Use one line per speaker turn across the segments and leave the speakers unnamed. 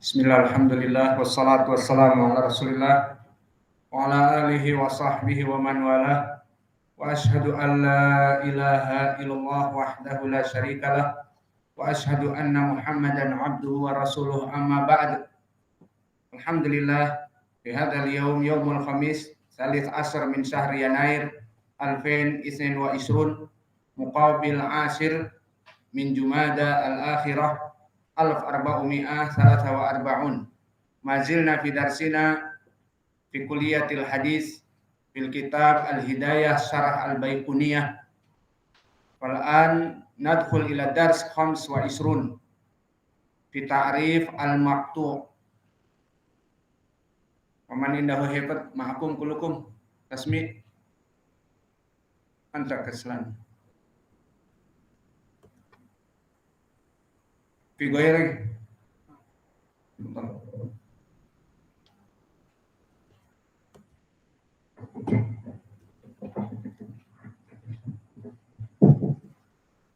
Bismillah, alhamdulillah, wassalatu wassalamu ala rasulillah wa ala alihi wa sahbihi wa man wala wa ashhadu an la ilaha illallah wahdahu la syarikalah wa ashhadu anna muhammadan abduhu wa rasuluh amma ba'd. Alhamdulillah, fi hadzal yaum yaumul khamis salis asr min syahri yanair 2022 muqabil ashir min jumada al-akhirah 1443. Mazilna fi darsina fi kulliyatil hadis fil kitab al-hidayah syarah al-baiquniyah. Wal'an nadkhul ila dars 25 fi ta'rif al-maqtu'. Waman indahu hebat ma'akum kulukum tasmi' anta kaslan fi ghairi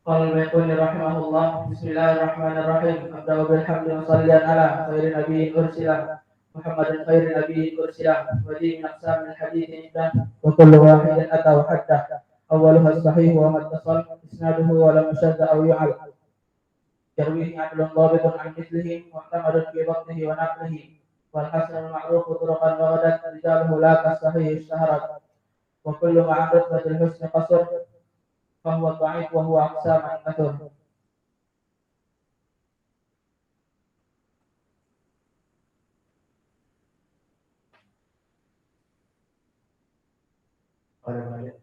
قال البيقوني رحمه الله بسم الله الرحمن الرحيم أبدأ بالحمد وصليا على خير نبي أرسله محمد خير نبي أرسله ودين من أقسام الحديث عنده وكل واحد أتى وحده أولها الصحيح وما اتصل إسناده ولم يشد أو يعل يرويه عدل ضابط عن مثله معتمد في ضبطه ونقله والحسن المعروف طرقا وغدت رجاله لا كالصحيح اشتهرت وكل مع رتبة الحسن قصر فهو ضعيف وهو أقسام كثر.
قال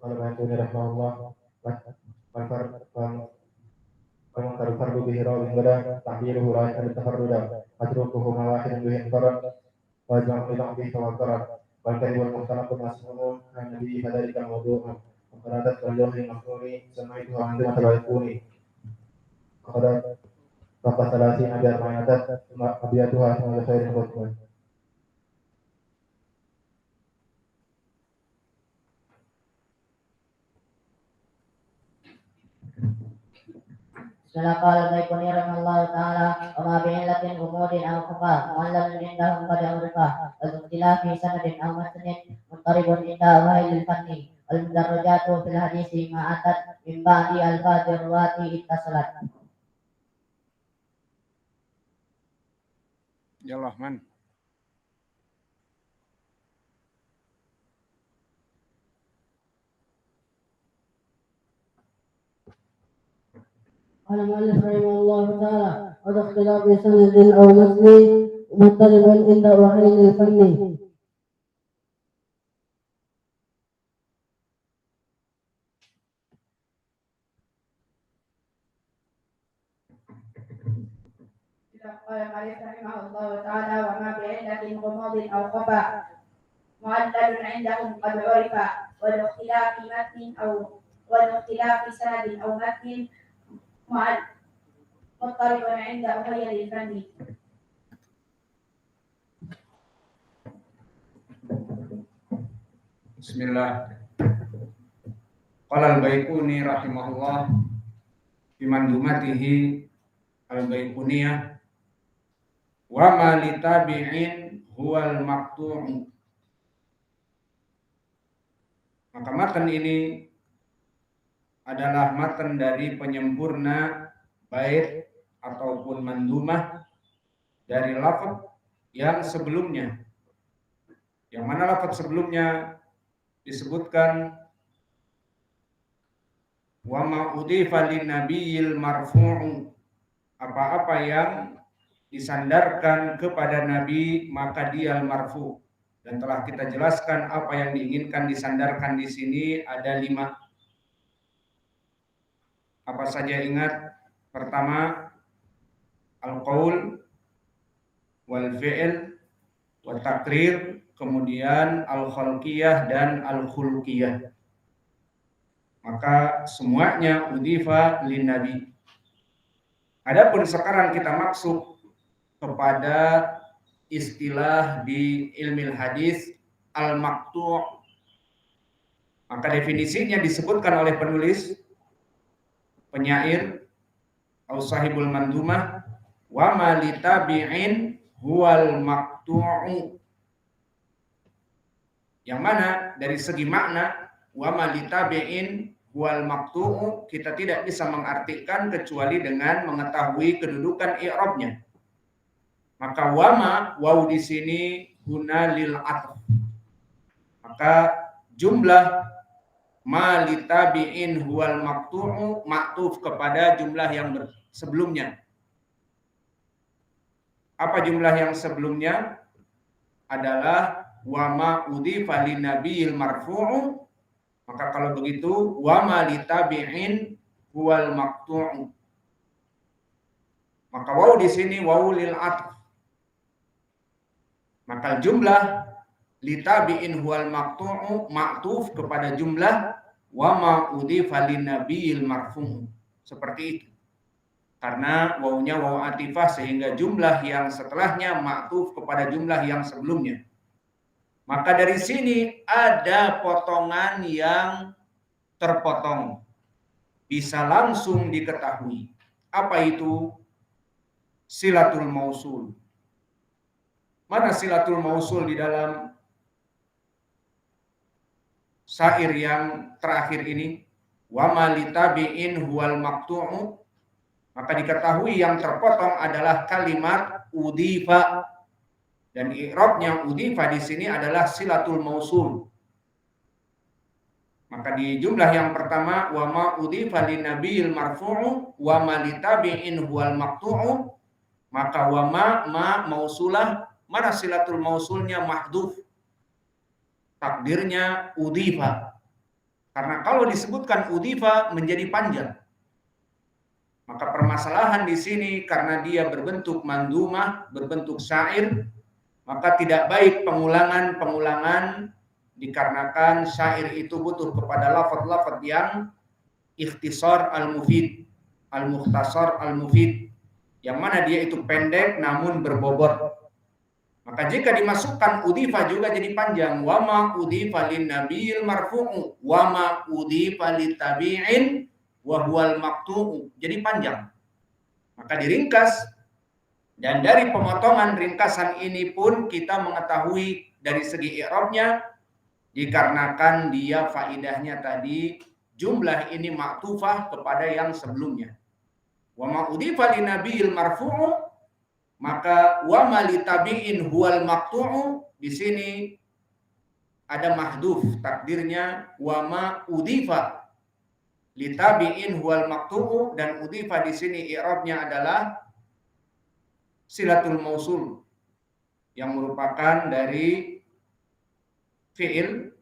البيقوني رحمه الله ومنكر الفرد به راو غدا تعديله لا يحل تفردا متروكه ما واحد به انفرد ويجمع إلى به توكرا والكذب المختلط مسموم عن النبي فذلك الموضوع وقرادت واللوح المفهوم سميته عندما البيقوني وقد فوق 30 بأربعين أبياتها ثم بخير ختم.
قال البيقوني رحمه الله تعالى وما بعلة غموض أو خفاء معلم عندهم قد عرفا والاختلاف في سند أو متن مضطرب عند أهل الفن والمدرجات في الحديث ما أتت من بعد ألفاظ الرواة اتصلت.
Yallah man.
قال المؤلف رحمه الله تعالى وذا اختلاف سند أو متن مضطرب عند أهل الفن.
قال المؤلف رحمه الله تعالى وما بعلة غموض أو خفاء معلل عندهم قد عرف والاختلاف في متن والاختلاف في سند أو متن مضطرب عند أهل الفن.
Bismillah. Qala al-Baiquni rahimahullah fi mandumatihi al-Baiquniyah wa ma litabi'in huwal maqtu'. Maka matan ini adalah matan dari penyempurna bait ataupun mandumah dari lafaz yang sebelumnya. Yang mana lafaz sebelumnya disebutkan wa ma udifa lin nabiyil marfu'u, apa-apa yang disandarkan kepada nabi maka dia marfu. Dan telah kita jelaskan apa yang diinginkan disandarkan di sini ada 5. Apa saja ingat? Pertama, al-qaul wal fi'l wa taqrir, kemudian al-khalqiyah dan al-khulqiyah. Maka semuanya udhifa lin nabi. Adapun sekarang kita maksud kepada istilah di ilmu hadis al-maqtu'. Maka definisinya disebutkan oleh penulis penyair atau sahibul mandumah wa ma litabi'in huwal maqtu'u. Yang mana dari segi makna wa ma litabi'in huwal maqtu'u kita tidak bisa mengartikan kecuali dengan mengetahui kedudukan i'rabnya. Maka wama waw di sini guna lil atf. Maka jumlah ma litabi'in huwal maqtu'u ma'tuf kepada jumlah yang sebelumnya. Apa jumlah yang sebelumnya? Adalah wa ma udhifa lin nabiyil marfu'u. Maka kalau begitu wa ma litabi'in huwal maqtu'u. Maka waw di sini waw lil atf. Maka jumlah litabi'in huwal maqtu'u ma'tuf kepada jumlah wa ma udhifa lin nabiyil marfu'u. Seperti itu. Karena wawnya waw atifah sehingga jumlah yang setelahnya ma'tuf kepada jumlah yang sebelumnya. Maka dari sini ada potongan yang terpotong. Bisa langsung diketahui. Apa itu? Silatul mausul. Mana silatul mausul di dalam syair yang terakhir ini? Wa ma litabi'in huwal maqtu'u. Maka diketahui yang terpotong adalah kalimat udhifa. Dan i'rabnya udhifa di sini adalah silatul mausul. Maka di jumlah yang pertama wa ma udhifa lin nabiyil marfu'u wa ma litabi'in huwal maqtu'u. Maka wa ma mausulah. Mana silatul mausulnya? Mahdhuf. Takdirnya udhifa. Karena kalau disebutkan udhifa menjadi panjang. Maka permasalahan di sini karena dia berbentuk mandumah, berbentuk syair, maka tidak baik pengulangan dikarenakan syair itu butuh kepada lafaz-lafaz yang ikhtisar al-mufid, al-mukhtasar al-mufid, yang mana dia itu pendek namun berbobot. Maka jika dimasukkan udhifa juga jadi panjang. Wa ma udhifa lin nabiyil marfu'u wa ma udhifa litabi'in wa huwal maqtu'u. Jadi panjang. Maka diringkas. Dan dari pemotongan ringkasan ini pun kita mengetahui dari segi i'rabnya dikarenakan dia faidahnya tadi jumlah ini ma'tufah kepada yang sebelumnya. Wa ma udhifa lin nabiyil marfu'u. Maka wa ma litabi'in huwal maqtu'u di sini ada mahdhuf takdirnya wa ma udhifa litabi'in huwal maqtu'u, dan udhifa di sini i'rabnya adalah silatul mausul yang merupakan dari fi'il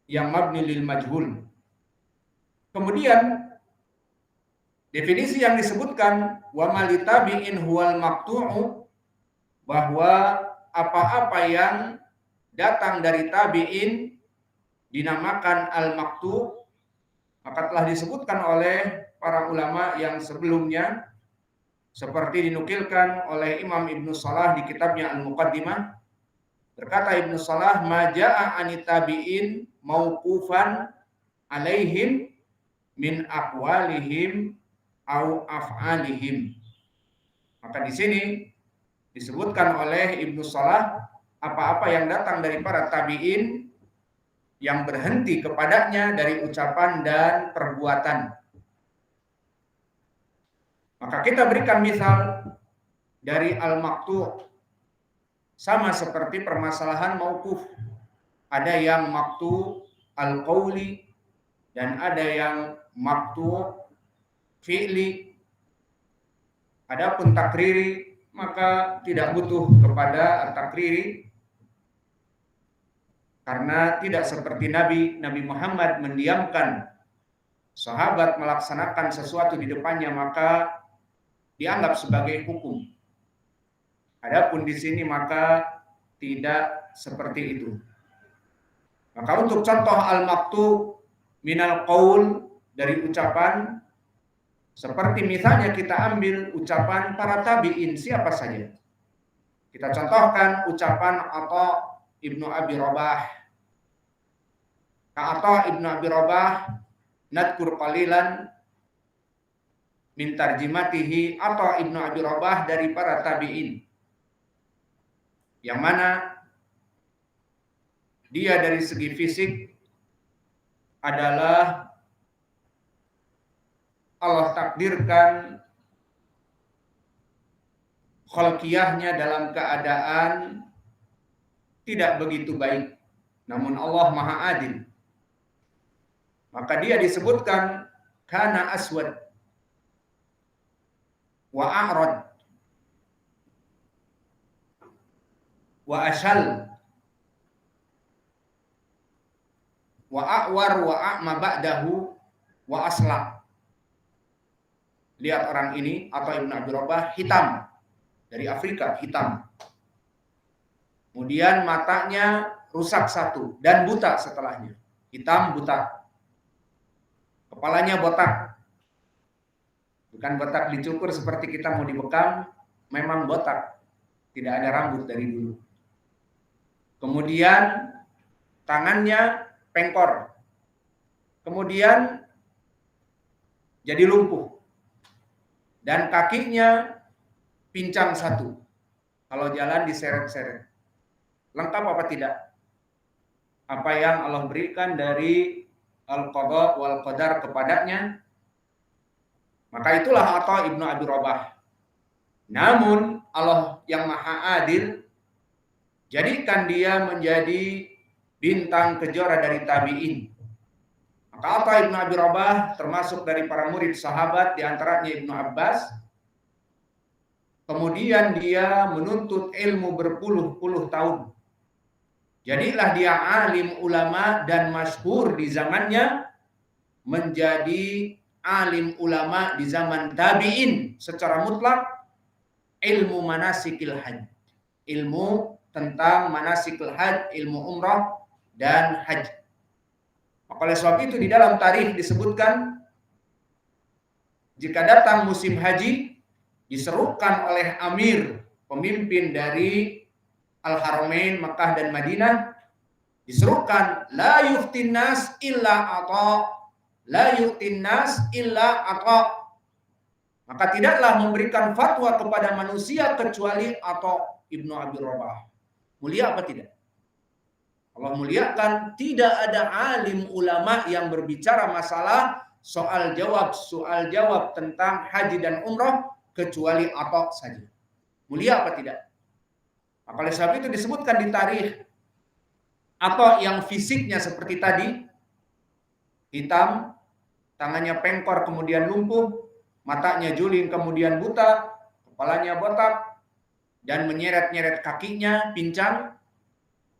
yang mabni lil majhul. Kemudian definisi yang disebutkan wa ma litabi'in huwal maqtu'u, bahwa apa-apa yang datang dari tabi'in dinamakan al-maqtu'. Maka telah disebutkan oleh para ulama yang sebelumnya seperti dinukilkan oleh Imam Ibnu Salah di kitabnya Al-Muqaddimah. Berkata Ibnu Salah, ma ja'a anit tabi'in mauqufan alaihim min aqwalihim au af'alihim. Maka di sini disebutkan oleh Ibnu Salah apa-apa yang datang dari para tabi'in yang berhenti kepadanya dari ucapan dan perbuatan. Maka kita berikan misal dari al-maqtu', sama seperti permasalahan mauquf. Ada yang maqtu' al-qawli dan ada yang maqtu' fi'li. Adapun takriri maka tidak butuh kepada takriri, karena tidak seperti Nabi Muhammad mendiamkan sahabat melaksanakan sesuatu di depannya maka dianggap sebagai hukum. Adapun di sini maka tidak seperti itu. Maka untuk contoh al-maqtu' minal qaul dari ucapan, seperti misalnya kita ambil ucapan para tabi'in siapa saja. Kita contohkan ucapan Atha Ibnu Abi Rabah. Atha Ibnu Abi Rabah nadkur qalilan min tarjimatihi. Atha Ibnu Abi Rabah dari para tabi'in. yang mana dia dari segi fisik adalah Allah takdirkan khalqiyahnya dalam keadaan tidak begitu baik, namun Allah Maha Adil. Maka dia disebutkan kana aswad wa a'rad wa ashal wa a'war wa a'ma ba'dahu wa asla. Lihat orang ini atau Ibnu Abi Rabah, hitam, dari Afrika, hitam. Kemudian matanya rusak satu dan buta setelahnya. Hitam, buta. Kepalanya botak. Bukan botak dicukur seperti kita mau dibekam, memang botak. Tidak ada rambut dari dulu. Kemudian tangannya pengkor. Kemudian jadi lumpuh. Dan kakinya pincang satu. Kalau jalan diseret-seret. Lengkap apa tidak? Apa yang Allah berikan dari al-qada wal qadar kepadanya. Maka itulah Atha Ibnu Abi Rabah. Namun Allah yang Maha Adil jadikan dia menjadi bintang kejora dari tabi'in. Maka Atha Ibnu Abi Rabah termasuk dari para murid sahabat, di antaranya Ibnu Abbas. Kemudian dia menuntut ilmu berpuluh-puluh tahun. Jadilah dia alim ulama dan masyhur di zamannya, menjadi alim ulama di zaman tabi'in secara mutlak, ilmu manasikil hajj. Ilmu tentang manasikil hajj, ilmu umrah dan haji. Maka oleh sebab itu di dalam tarikh disebutkan jika datang musim haji diserukan oleh amir, pemimpin dari Al-Haramain Makkah dan Madinah, diserukan la yuftin nas illa Atha, la yuftin nas illa Atha. Maka tidaklah memberikan fatwa kepada manusia kecuali Atha Ibnu Abi Rabah. Mulia apa tidak? Allah muliakan, tidak ada alim ulama yang berbicara masalah soal jawab tentang haji dan umrah kecuali Atha saja. Mulia apa tidak? Maka oleh sebab itu disebutkan di tarikh Atha yang fisiknya seperti tadi, hitam, tangannya pengkor kemudian lumpuh, matanya juling kemudian buta, kepalanya botak, dan menyeret-nyeret kakinya pincang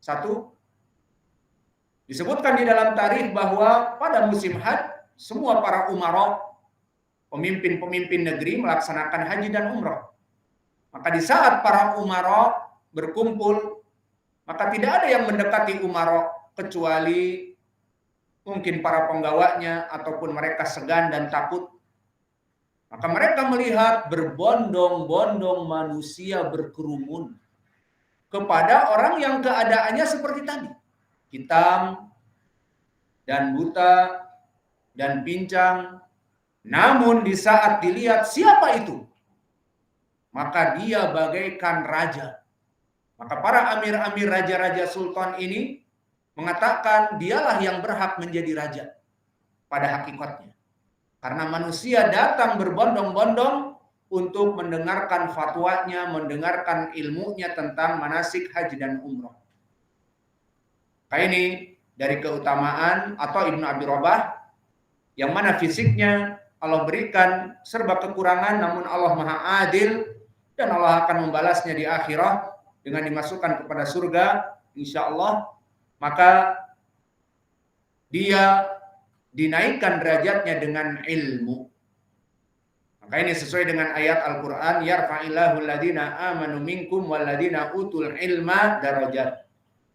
satu. Disebutkan di dalam tarikh bahwa pada musim haji semua para umara, pemimpin-pemimpin negeri melaksanakan haji dan umrah. Maka di saat para umara berkumpul, maka tidak ada yang mendekati umara kecuali mungkin para penggawanya ataupun mereka segan dan takut. Maka mereka melihat berbondong-bondong manusia berkerumun kepada orang yang keadaannya seperti tadi, hitam dan buta dan pincang. Namun di saat dilihat siapa itu, maka dia bagaikan raja. Maka para amir-amir, raja-raja, sultan ini mengatakan dialah yang berhak menjadi raja pada hakikatnya. Karena manusia datang berbondong-bondong untuk mendengarkan fatwanya, mendengarkan ilmunya tentang manasik haji dan umrah. Kayak ini dari keutamaan atau Ibnu Abi Rabah, yang mana fisiknya Allah berikan serba kekurangan, namun Allah Maha Adil dan Allah akan membalasnya di akhirat dengan dimasukkan kepada surga, insya Allah. Maka dia dinaikkan derajatnya dengan ilmu. Maka ini sesuai dengan ayat Al-Quran, yarfa'illahu alladhina amanu minkum walladhina utul ilma darajat.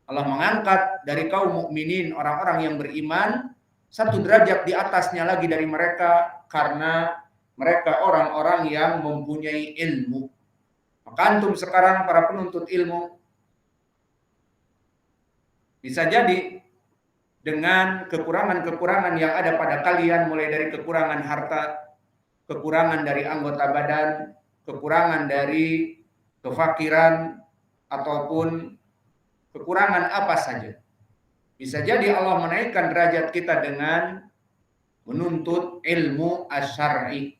Allah mengangkat dari kaum mukminin, orang-orang yang beriman, satu derajat di atasnya lagi dari mereka, karena mereka orang-orang yang mempunyai ilmu. Maka antum sekarang para penuntut ilmu, bisa jadi dengan kekurangan-kekurangan yang ada pada kalian, mulai dari kekurangan harta, kekurangan dari anggota badan, kekurangan dari kefakiran, ataupun kekurangan apa saja. Bisa jadi Allah menaikkan derajat kita dengan menuntut ilmu asy-syar'i.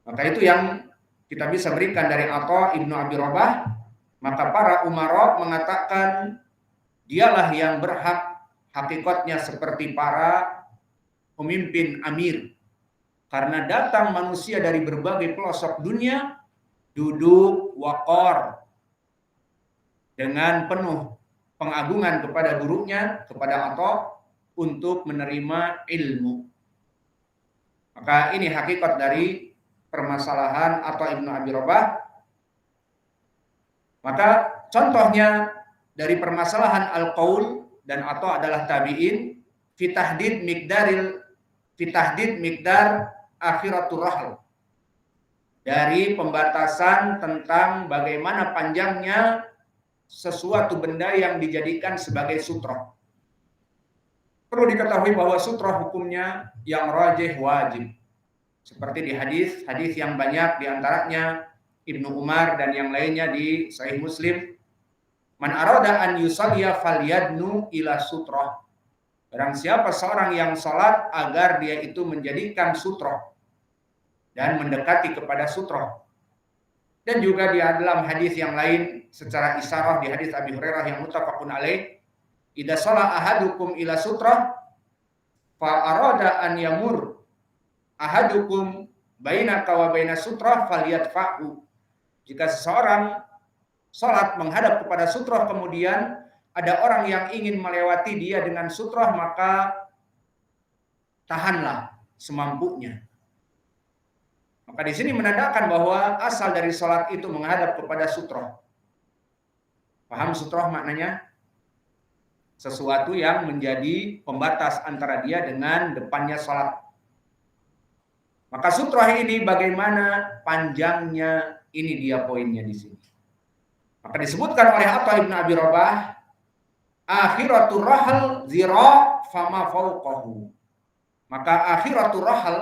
Maka itu yang kita bisa berikan dari Atha Ibnu Abi Rabah. Maka para umara mengatakan dialah yang berhak hakikatnya seperti para pemimpin amir. Karena datang manusia dari berbagai pelosok dunia, duduk waqar dengan penuh pengagungan kepada gurunya, kepada Atha, untuk menerima ilmu. Maka ini hakikat dari permasalahan Atha Ibnu Abi Rabah. Maka contohnya dari permasalahan al-qaul, dan Atha adalah tabi'in, fi tahdid miqdar akhiratur rahl. Dari pembatasan tentang bagaimana panjangnya sesuatu benda yang dijadikan sebagai sutra. Perlu diketahui bahwa sutra hukumnya yang rajih wajib. Seperti di hadis yang banyak, diantaranya Ibnu Umar dan yang lainnya di Sahih Muslim. Man arada an yusalliya falyadnu ila sutra. Barang siapa seorang yang salat agar dia itu menjadikan sutra dan mendekati kepada sutra. Dan juga di dalam hadis yang lain secara isyarah di hadis Abi Hurairah yang muttafaqun alaih, idza shalla ahadukum ila sutra fa arada an yamur ahadukum bainaka wa baina sutra falyadfa'u. Jika seseorang salat menghadap kepada sutra, kemudian ada orang yang ingin melewati dia dengan sutra, maka tahanlah semampunya. Maka di sini menandakan bahwa asal dari salat itu menghadap kepada sutra. Paham sutra maknanya? Sesuatu yang menjadi pembatas antara dia dengan depannya salat. Maka sutra ini bagaimana panjangnya, ini dia poinnya di sini. Maka disebutkan oleh Atha Ibnu Abi Rabah, akhiratur rahl zira fama fawqahu. Maka akhiratur rahl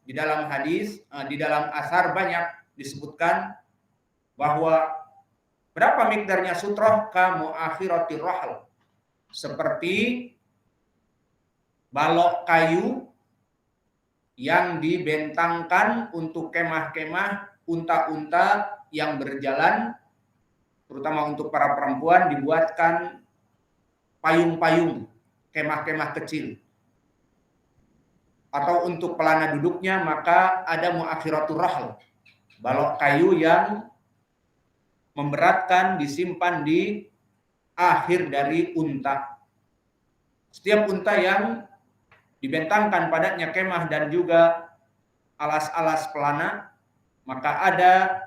di dalam hadis, di dalam asar banyak disebutkan bahwa berapa mikdarnya sutra, kamu akhiratir rahl, seperti balok kayu yang dibentangkan untuk kemah-kemah unta-unta yang berjalan, terutama untuk para perempuan dibuatkan payung-payung, kemah-kemah kecil. Atau untuk pelana duduknya maka ada muakhiratur rahl, balok kayu yang memberatkan disimpan di akhir dari unta. Setiap unta yang dibentangkan padanya kemah dan juga alas-alas pelana, maka ada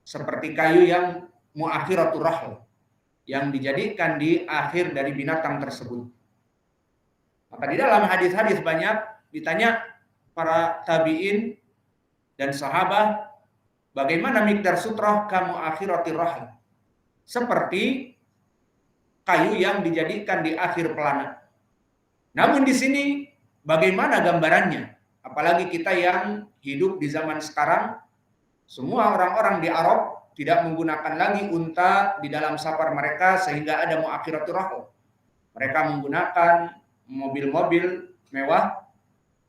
seperti kayu yang muakhiratur rahl, yang dijadikan di akhir dari binatang tersebut. Maka di dalam hadis-hadis banyak ditanya para tabi'in dan sahabat, bagaimana miqdar sutra kamu akhiratir rahl, seperti kayu yang dijadikan di akhir pelana. Namun di sini bagaimana gambarannya? Apalagi kita yang hidup di zaman sekarang, semua orang-orang di Arab tidak menggunakan lagi unta di dalam safar mereka sehingga ada muakhiratur rahl. Mereka menggunakan mobil-mobil mewah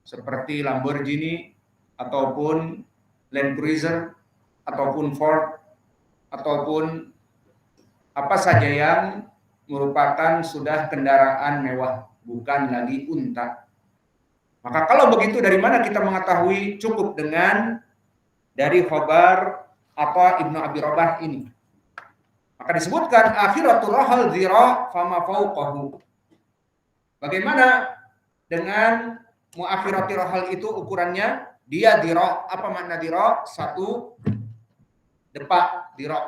seperti Lamborghini ataupun Land Cruiser ataupun Ford ataupun apa saja yang merupakan sudah kendaraan mewah, bukan lagi unta. Maka kalau begitu dari mana kita mengetahui cukup dengan dari khabar Atha Ibnu Abi Rabah ini? Maka disebutkan akhiratul rahl zira fama fawqahu. Bagaimana dengan muakhiratul rahl itu ukurannya? Dia dira. Apa makna dira? Satu depak dira.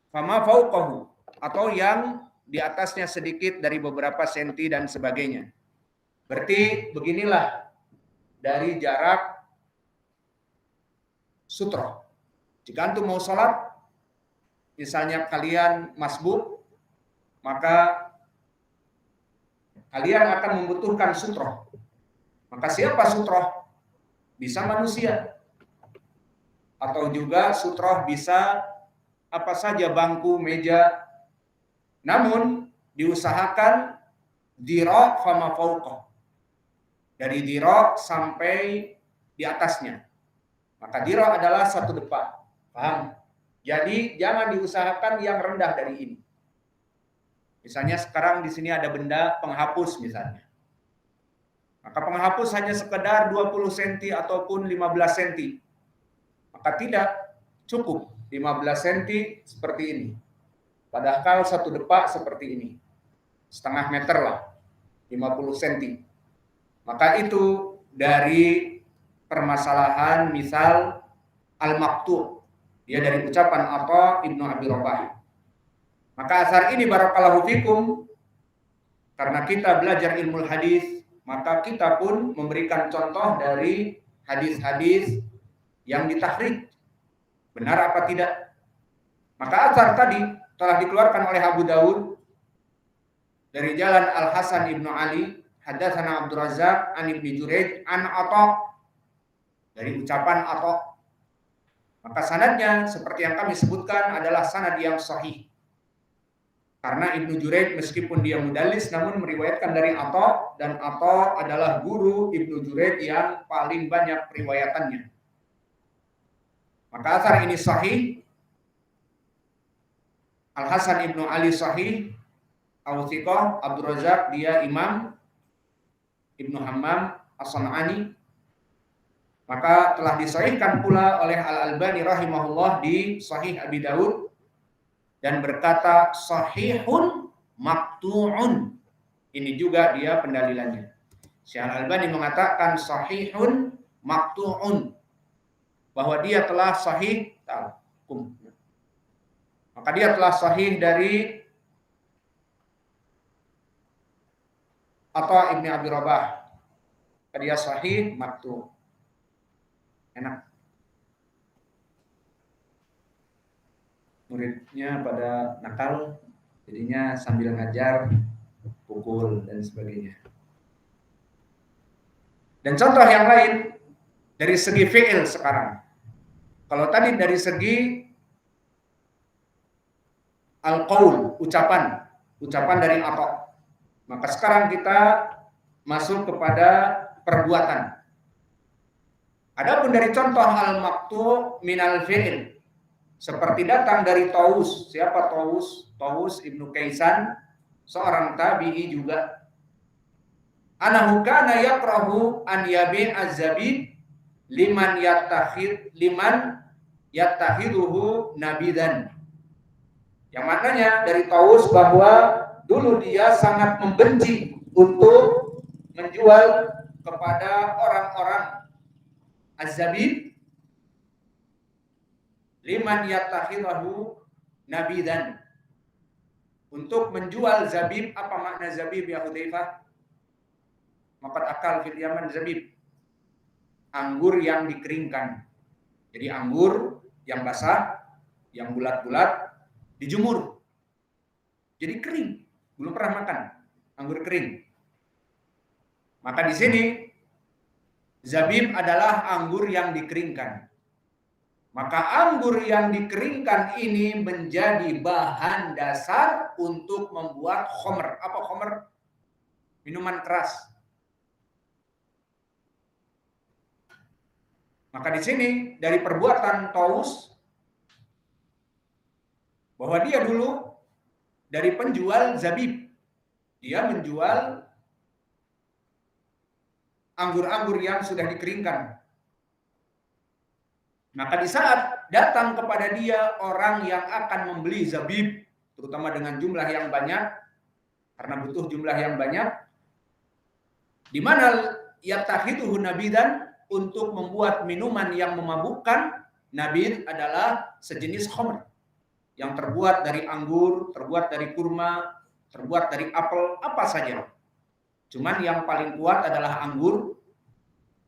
Fama fawqahu, atau yang di atasnya sedikit dari beberapa senti dan sebagainya. Berarti beginilah dari jarak sutra. Jika antum mau sholat, misalnya kalian masbuk, maka kalian akan membutuhkan sutra. Maka siapa sutra? Bisa manusia atau juga sutroh bisa apa saja, bangku, meja. Namun diusahakan diro fama fauqah, dari diro sampai di atasnya. Maka diro adalah satu depa, paham? Jadi jangan diusahakan yang rendah dari ini. Misalnya sekarang di sini ada benda penghapus misalnya. Maka penghapus hanya sekedar 20 cm ataupun 15 cm. Maka tidak cukup 15 cm seperti ini. Padahal satu depa seperti ini. Setengah meter lah, 50 cm. Maka itu dari permasalahan misal al-maktu'. Dia dari ucapan Atha Ibnu Abi Rabah. Maka asar ini barakallahu fikum, karena kita belajar ilmu hadis, maka kita pun memberikan contoh dari hadis-hadis yang ditahrij. Benar apa tidak? Maka asar tadi telah dikeluarkan oleh Abu Daud dari jalan Al-Hasan Ibnu Ali, hadatsana Abdur Razzaq an Ibnu Jurayj an Atha, dari ucapan Atha. Maka sanadnya seperti yang kami sebutkan adalah sanad yang sahih. Karena Ibnu Jurayj meskipun dia mudallis namun meriwayatkan dari Atha, dan Atha adalah guru Ibnu Jurayj yang paling banyak riwayatannya. Maka asar ini sahih. Al-Hasan Ibnu Ali sahih, Al-Thiqah, Abdur Razzaq dia imam, Ibnu Hammam As-San'ani. Maka telah disahihkan pula oleh Al-Albani rahimahullah di Sahih Abi Daud, dan berkata sahihun maqtu'un. Ini juga dia pendalilannya. Syekh Al-Albani mengatakan sahihun maqtu'un, bahwa dia telah sahih takum. Maka dia telah sahih dari Atha Ibnu Abi Rabah. Dia sahih maqtu'. Enak. Muridnya pada nakal, jadinya sambil ngajar pukul dan sebagainya. Dan contoh yang lain dari segi fi'il sekarang. Kalau tadi dari segi al-qaul, ucapan dari Atha. Maka sekarang kita masuk kepada perbuatan. Adapun dari contoh al-maktu' minal fi'il, seperti datang dari Taus. Siapa Taus? Taus Ibnu Kaisan, seorang tabi'i juga. Anahu kana yakrahu an yabi'a az-zabib liman yattakhiduhu nabidan. Yang maknanya dari Taus bahwa dulu dia sangat membenci untuk menjual kepada orang-orang az-zabib liman yattakhidahu nabidan, untuk menjual zabib. Apa makna zabib ya Hudzaifah? Maqad akal fil Yaman zabib, anggur yang dikeringkan. Jadi anggur yang basah, yang bulat-bulat dijemur, jadi kering, belum pernah makan anggur kering. Maka di sini zabib adalah anggur yang dikeringkan. Maka anggur yang dikeringkan ini menjadi bahan dasar untuk membuat khomer. Apa khomer? Minuman keras. Maka di sini dari perbuatan Taus, bahwa dia dulu dari penjual zabib, dia menjual anggur-anggur yang sudah dikeringkan. Maka di saat datang kepada dia orang yang akan membeli zabib, terutama dengan jumlah yang banyak, karena butuh jumlah yang banyak, di mana yattakhidhuhu nabidan, untuk membuat minuman yang memabukkan. Nabid adalah sejenis khamr yang terbuat dari anggur, terbuat dari kurma, terbuat dari apel, apa saja. Cuman yang paling kuat adalah anggur.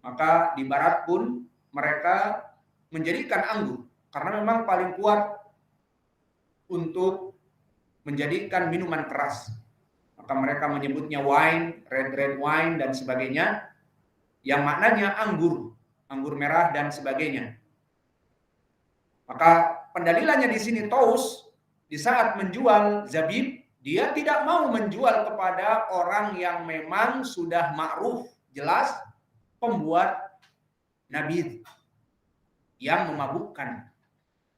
Maka di barat pun mereka menjadikan anggur karena memang paling kuat untuk menjadikan minuman keras. Maka mereka menyebutnya wine, red wine dan sebagainya, yang maknanya anggur merah dan sebagainya. Maka pendalilannya di sini Taus di saat menjual zabib, dia tidak mau menjual kepada orang yang memang sudah ma'ruf, jelas pembuat nabid yang memabukkan.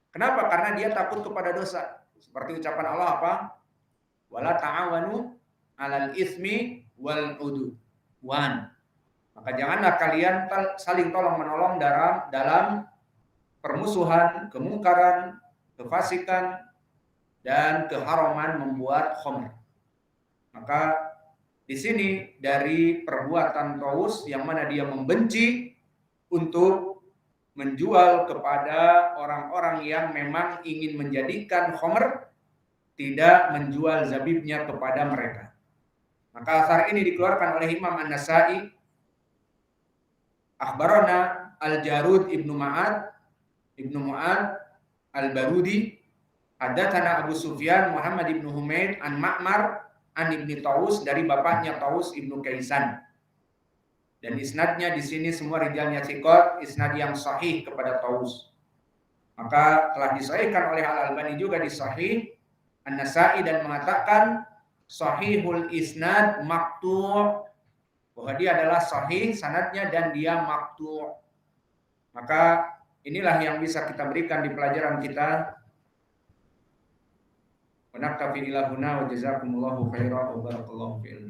Kenapa? Karena dia takut kepada dosa. Seperti ucapan Allah apa? Wala ta'awanu 'alal itsmi wal 'udwan. Maka janganlah kalian saling tolong-menolong dalam permusuhan, kemungkaran, kefasikan, dan keharaman membuat khamr. Maka di sini dari perbuatan Taus yang mana dia membenci untuk menjual kepada orang-orang yang memang ingin menjadikan khamr, tidak menjual zabibnya kepada mereka. Maka asar ini dikeluarkan oleh Imam An-Nasa'i. Akhbarana Al-Jarud ibnu Mu'ad Al-Barudi, haddatsana Abu Sufyan Muhammad ibnu Humaid an Ma'mar an ibni Taus, dari bapaknya Taus ibnu Kaisan. Dan isnadnya di sini semua rijalnya thiqat, isnad yang sahih kepada Taus. Maka telah disahihkan oleh Al-Albani juga di Sahih An-Nasa'i dan mengatakan sahihul isnad maqtu', bahwa dia adalah sahih sanadnya dan dia maqtu'. Maka inilah yang bisa kita berikan di pelajaran kita. Wa naktafi ila huna wa jazakumullahu khairan wa barakallahu fiikum.